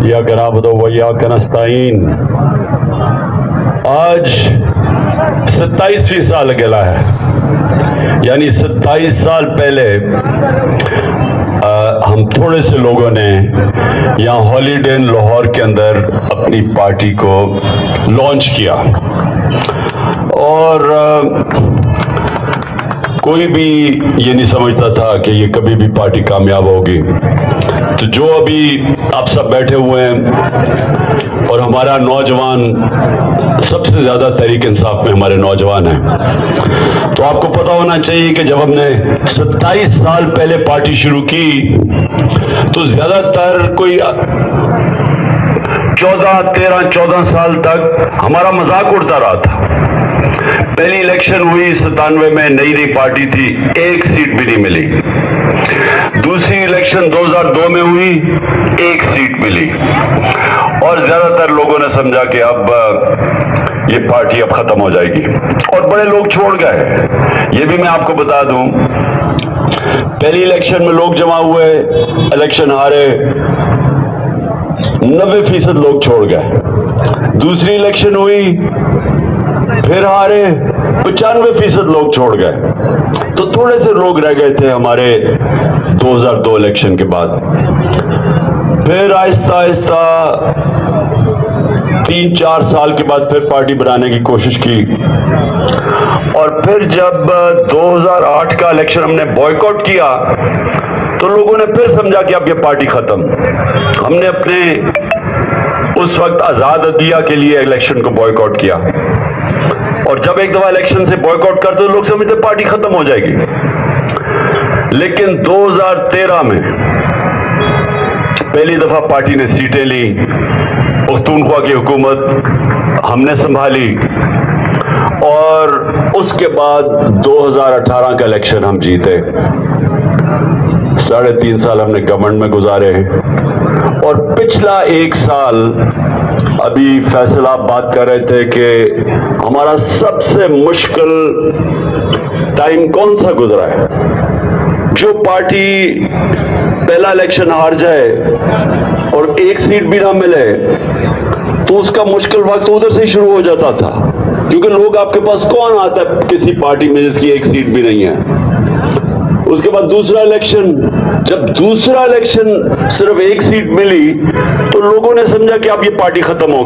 या कराबदो वया कनस्ताइन। आज 27वीं साल गला है, यानी 27 साल पहले हम थोड़े से लोगों ने यहाँ हॉलीडे इन लाहौर के अंदर अपनी पार्टी को लॉन्च किया और कोई भी ये नहीं समझता था कि ये कभी भी पार्टी कामयाब होगी। तो जो अभी आप सब बैठे हुए हैं और हमारा नौजवान सबसे ज्यादा तहरीक इंसाफ में हमारे नौजवान हैं, तो आपको पता होना चाहिए कि जब हमने 27 साल पहले पार्टी शुरू की तो ज्यादातर कोई 14 साल तक हमारा मजाक उड़ता रहा था। पहली इलेक्शन हुई 97 में, नई नई पार्टी थी, एक सीट भी नहीं मिली। दूसरी इलेक्शन 2002 में हुई, एक सीट मिली और ज्यादातर लोगों ने समझा कि अब ये पार्टी अब खत्म हो जाएगी और बड़े लोग छोड़ गए। ये भी मैं आपको बता दूं, पहली इलेक्शन में लोग जमा हुए, इलेक्शन हारे, 90% लोग छोड़ गए। दूसरी इलेक्शन हुई, फिर हारे, 95% लोग छोड़ गए। तो थोड़े से लोग रह गए थे हमारे 2002 इलेक्शन के बाद। फिर आहिस्ता आहिस्ता 3-4 साल के बाद फिर पार्टी बनाने की कोशिश की और फिर जब 2008 का इलेक्शन हमने बॉयकॉट किया तो लोगों ने फिर समझा कि अब ये पार्टी खत्म। हमने अपने उस वक्त आजाद अदिया के लिए इलेक्शन को बॉयकॉट किया और जब एक दफा इलेक्शन से बॉयकॉट करते तो लोग समझते पार्टी खत्म हो जाएगी। लेकिन 2013 में पहली दफा पार्टी ने सीटें ली, पख्तूनख्वा की हुकूमत हमने संभाली और उसके बाद 2018 का इलेक्शन हम जीते। 3.5 साल हमने गवर्नमेंट में गुजारे और पिछला 1 साल, अभी फैसल आप बात कर रहे थे कि हमारा सबसे मुश्किल टाइम कौन सा गुजरा है। जो पार्टी पहला इलेक्शन हार जाए और एक सीट भी ना मिले तो उसका मुश्किल वक्त उधर से ही शुरू हो जाता था, क्योंकि लोग आपके पास कौन आता है किसी पार्टी में जिसकी एक सीट भी नहीं है। उसके बाद दूसरा इलेक्शन, जब दूसरा इलेक्शन सिर्फ एक सीट मिली तो लोगों ने समझा कि अब ये पार्टी खत्म हो